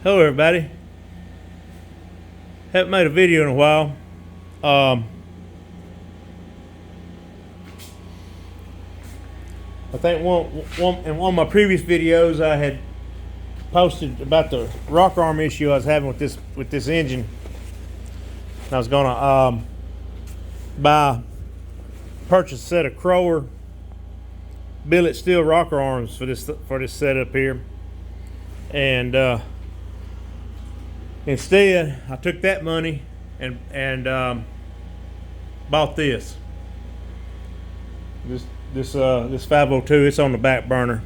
Hello everybody. Haven't made a video in a while. I think in one of my previous videos I had posted about the rock arm issue I was having with this engine. I was gonna purchase a set of Crower billet steel rocker arms for this setup here, and instead I took that money and bought this 502. It's on the back burner.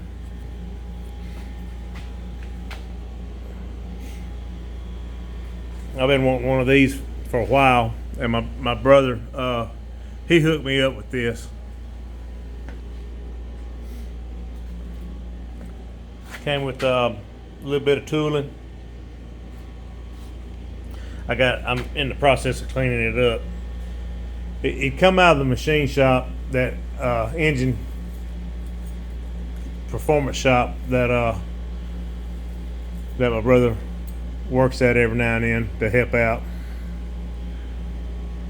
I've been wanting one of these for a while, and my brother he hooked me up with this. Came with a little bit of tooling. I'm in the process of cleaning it up. It come out of the machine shop, that engine performance shop that my brother works at every now and then to help out.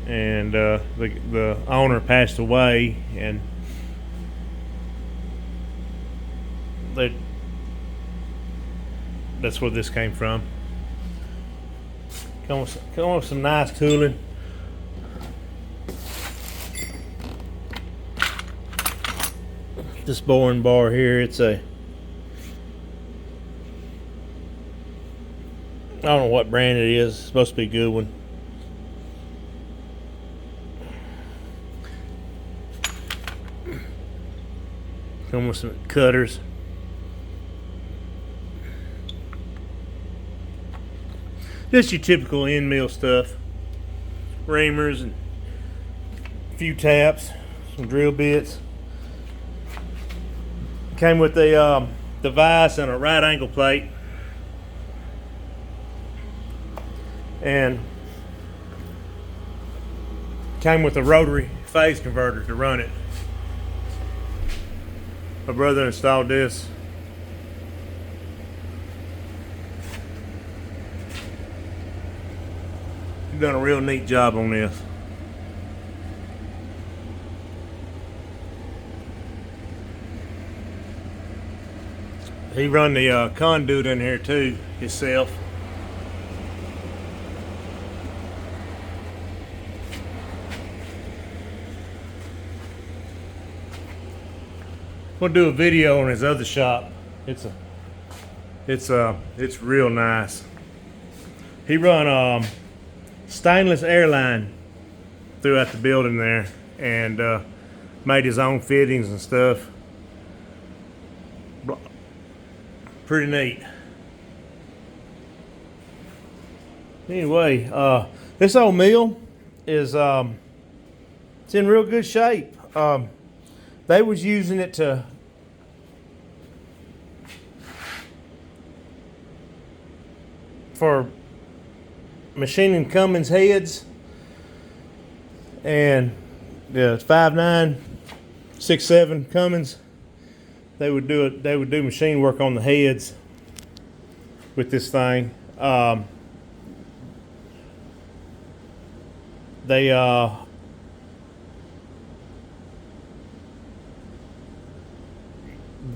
And the owner passed away, and that's where this came from. Come with some nice tooling. This boring bar here, I don't know what brand it is. It's supposed to be a good one. Come with some cutters. Just your typical end mill stuff. Reamers and a few taps, some drill bits. Came with a vise and a right angle plate, and came with a rotary phase converter to run it. My brother installed this. He's done a real neat job on this. He run the conduit in here too himself. We'll do a video on his other shop. It's real nice. He run stainless airline throughout the building there, and made his own fittings and stuff. Pretty neat. Anyway, this old mill is it's in real good shape. They was using it for machining Cummins heads, and the 5.9, 6.7 Cummins. They would do machine work on the heads with this thing. They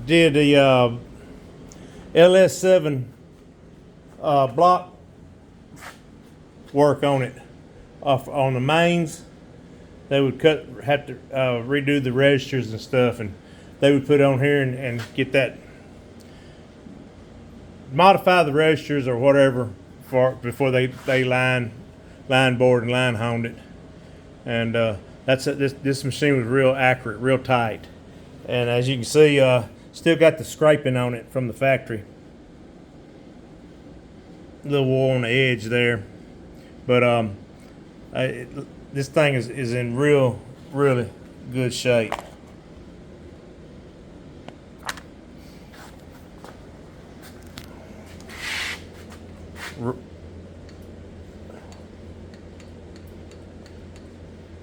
did the LS7 block work on it, on the mains. They would have to redo the registers and stuff, and they would put it on here and get that, modify the registers or whatever before they line board and line honed it. And this machine was real accurate, real tight. And as you can see, still got the scraping on it from the factory. A little wool on the edge there, but this thing is in really good shape.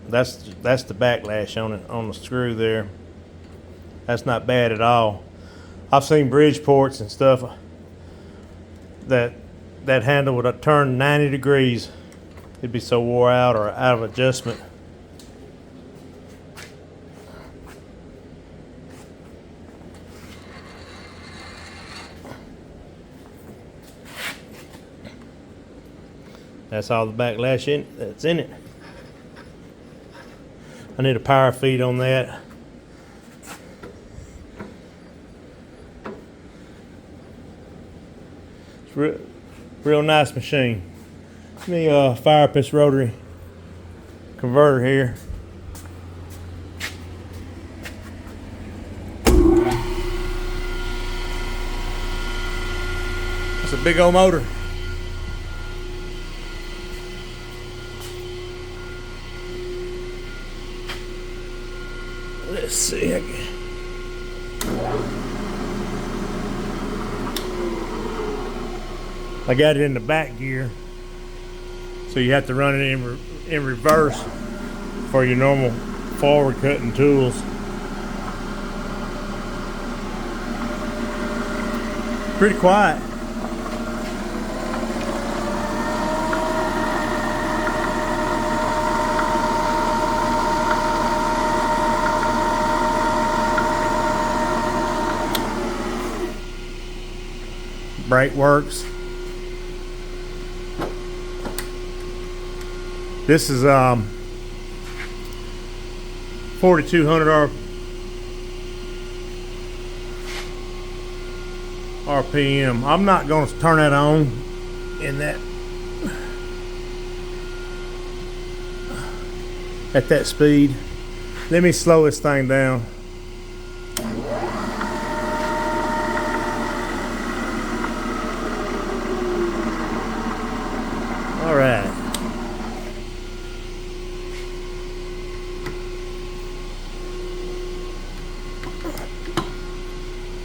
That's the backlash on the screw there. That's not bad at all. I've seen Bridgeports and stuff that that handle would turn 90 degrees. It'd be so wore out or out of adjustment. That's all the backlash that's in it. I need a power feed on that. It's real nice machine. Let me fire up this rotary converter here. It's a big old motor. Let's see. I got it in the back gear, so you have to run it in reverse for your normal forward cutting tools. Pretty quiet. Brake works. This is 4,200 RPM. I'm not going to turn that on in that at that speed. Let me slow this thing down. All right.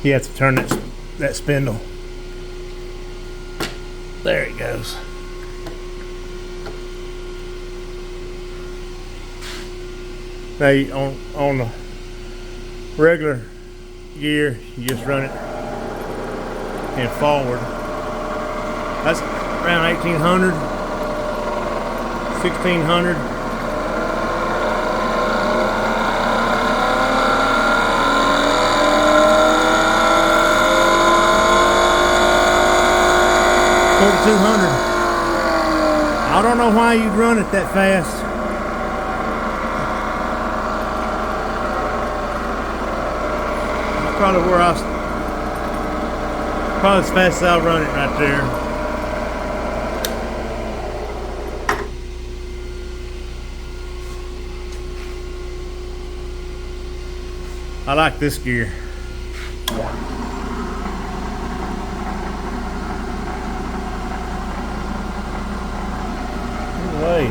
You have to turn that spindle. There it goes. Now on the regular gear, you just run it in forward. That's around 1,800, 1,600. I don't know why you'd run it that fast. That's probably where probably as fast as I'll run it right there. I like this gear. Way.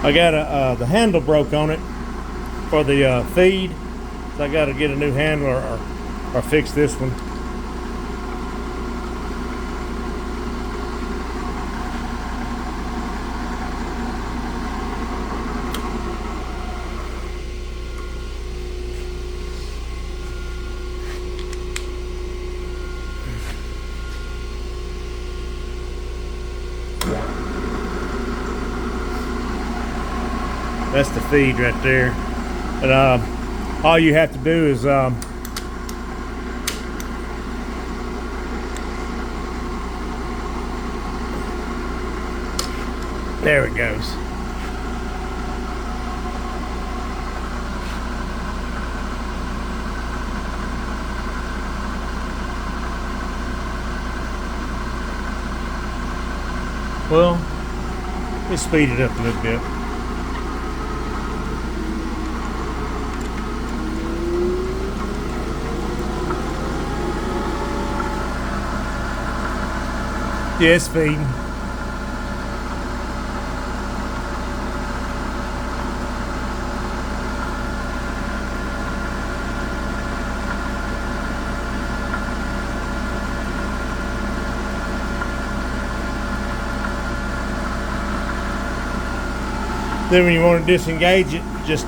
I got the handle broke on it for the feed, so I got to get a new handle or fix this one. That's the feed right there. But all you have to do is there it goes. Well, let's speed it up a little bit. Yeah, it's feeding. Then when you want to disengage it, just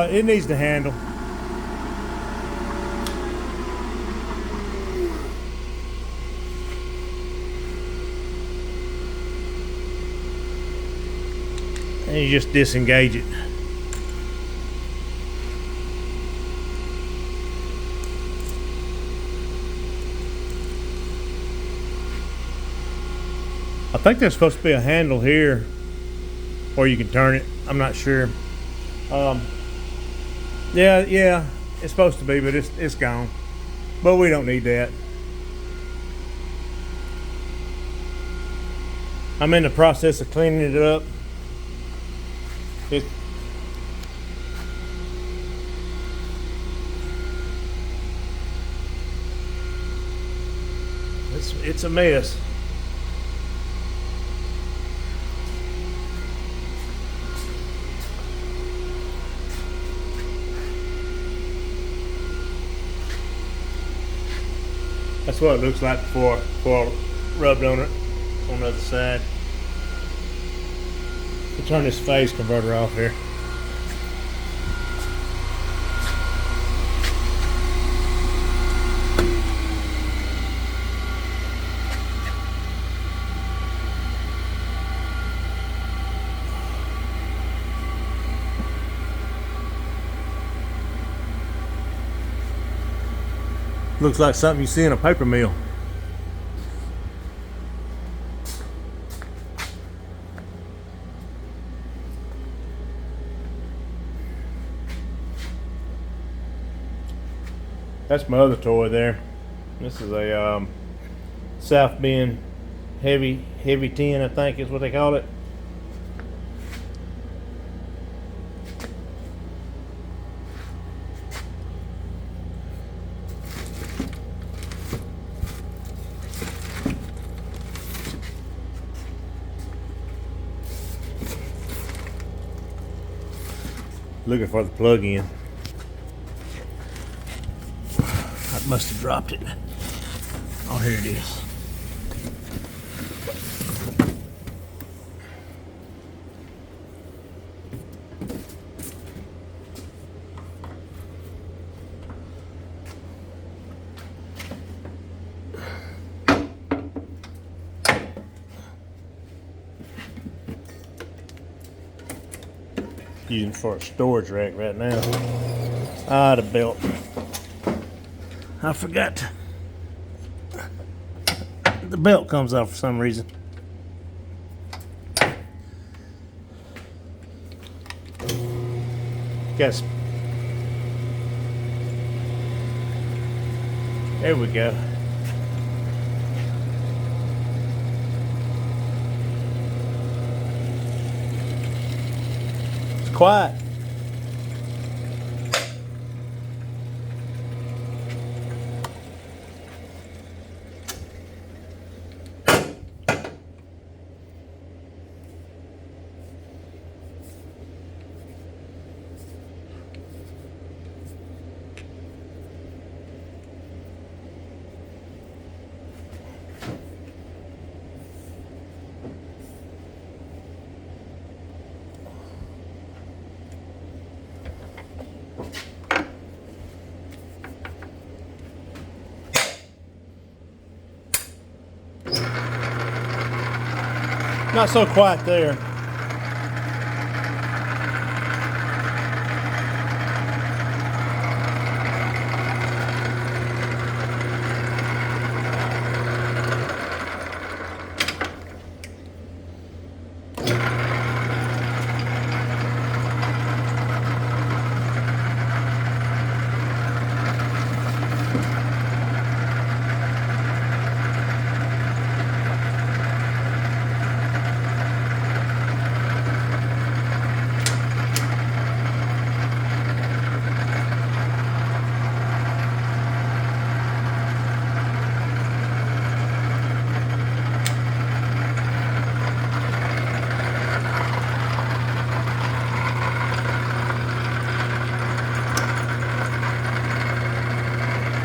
it needs to handle. And you just disengage it. I think there's supposed to be a handle here where you can turn it. I'm not sure. Yeah, it's supposed to be, but it's gone. But we don't need that. I'm in the process of cleaning it up. It's a mess. That's what it looks like before I rubbed on it on the other side. I'll turn this phase converter off here. Looks like something you see in a paper mill. That's my other toy there. This is a South Bend heavy 10, I think is what they call it. Looking for the plug-in. I must have dropped it. Oh, here it is. Using for a storage rack right now. Ah, the belt. I forgot. The belt comes off for some reason. Guess. There we go. Quiet. Not so quiet there.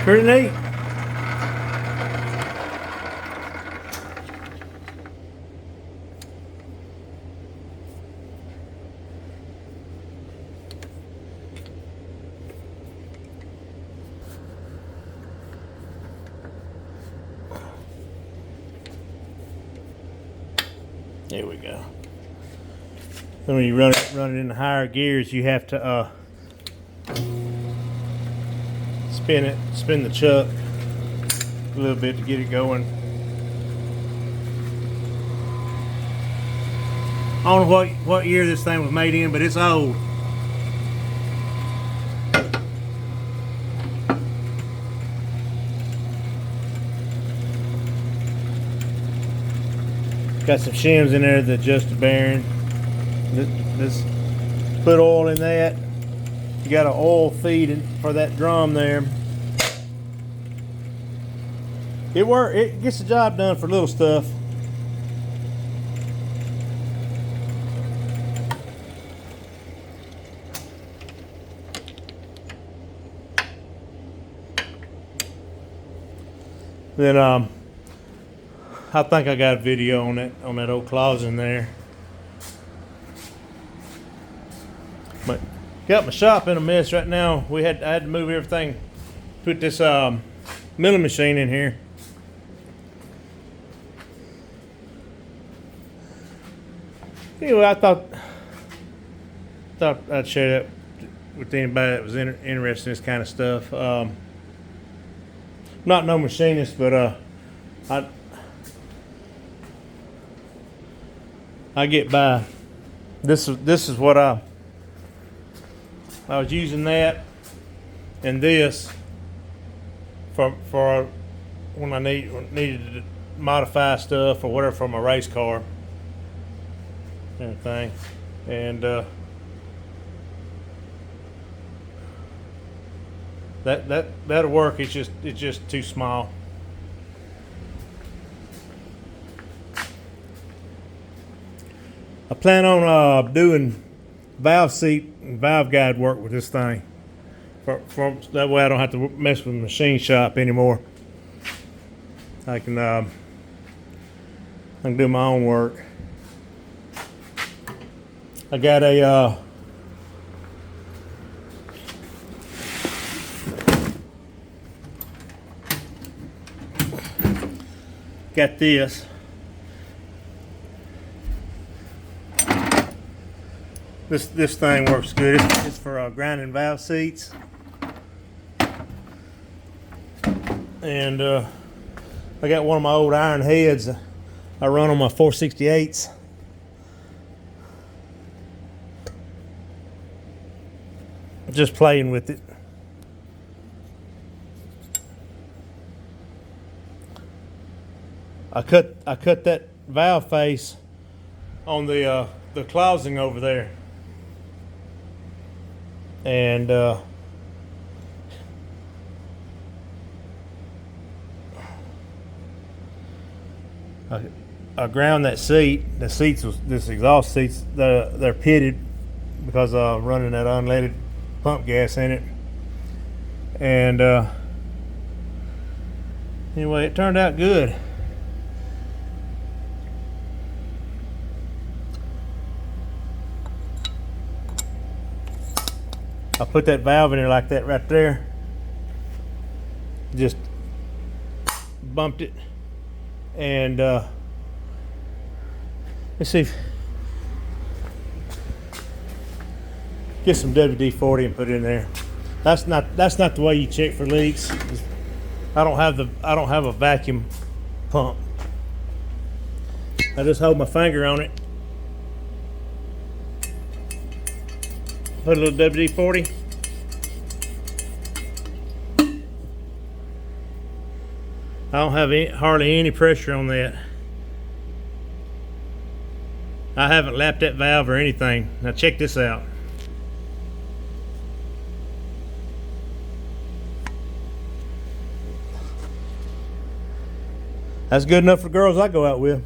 Pretty neat. There we go. Then when you run it in the higher gears, you have to spin the chuck a little bit to get it going. I don't know what year this thing was made in, but it's old. Got some shims in there that adjust the bearing. This put oil in that. You got an oil feed for that drum there. It gets the job done for little stuff. Then I think I got a video on that old closet in there. But got my shop in a mess right now. I had to move everything. Put this milling machine in here. Anyway, I thought I'd share that with anybody that was interested in this kind of stuff. Not no machinist, but I get by. This is what I was using that and this for when I needed to modify stuff or whatever for my race car and everything. And that'll work. It's just too small. I plan on doing valve seat and valve guide work with this thing. For that way I don't have to mess with the machine shop anymore. I can do my own work. I got a got this. This thing works good. It's for grinding valve seats, and I got one of my old iron heads. I run on my 468s. Just playing with it. I cut that valve face on the closing over there, and I ground that seat. The seats this exhaust seats. They're pitted because I'm running that unleaded pump gas in it, and anyway, it turned out good. I put that valve in there like that right there. Just bumped it, and let's see. Get some WD-40 and put it in there. That's not the way you check for leaks. I don't have a vacuum pump. I just hold my finger on it. Put a little WD-40. I don't have hardly any pressure on that. I haven't lapped that valve or anything. Now check this out. That's good enough for girls I go out with.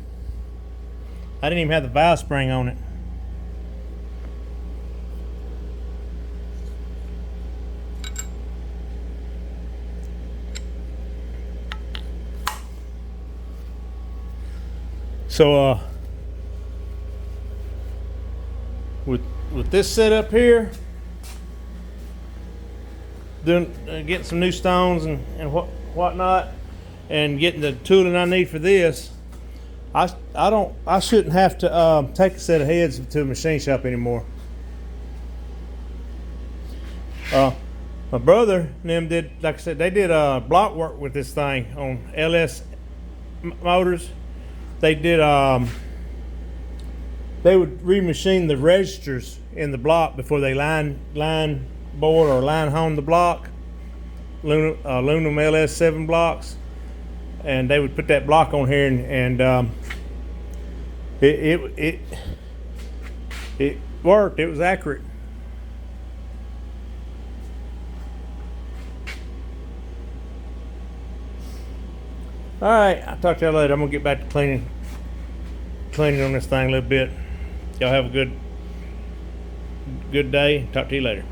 I didn't even have the valve spring on it. So with this setup here, getting some new stones and whatnot, and getting the tooling I need for this, I shouldn't have to take a set of heads to a machine shop anymore. My brother and them did, like I said, they did block work with this thing on LS motors. They did they would remachine the registers in the block before they line board or line hone the block, aluminum LS7 blocks, and they would put that block on here, and it worked. It was accurate. All right, I'll talk to y'all later. I'm gonna get back to cleaning on this thing a little bit. Y'all have a good day. Talk to you later.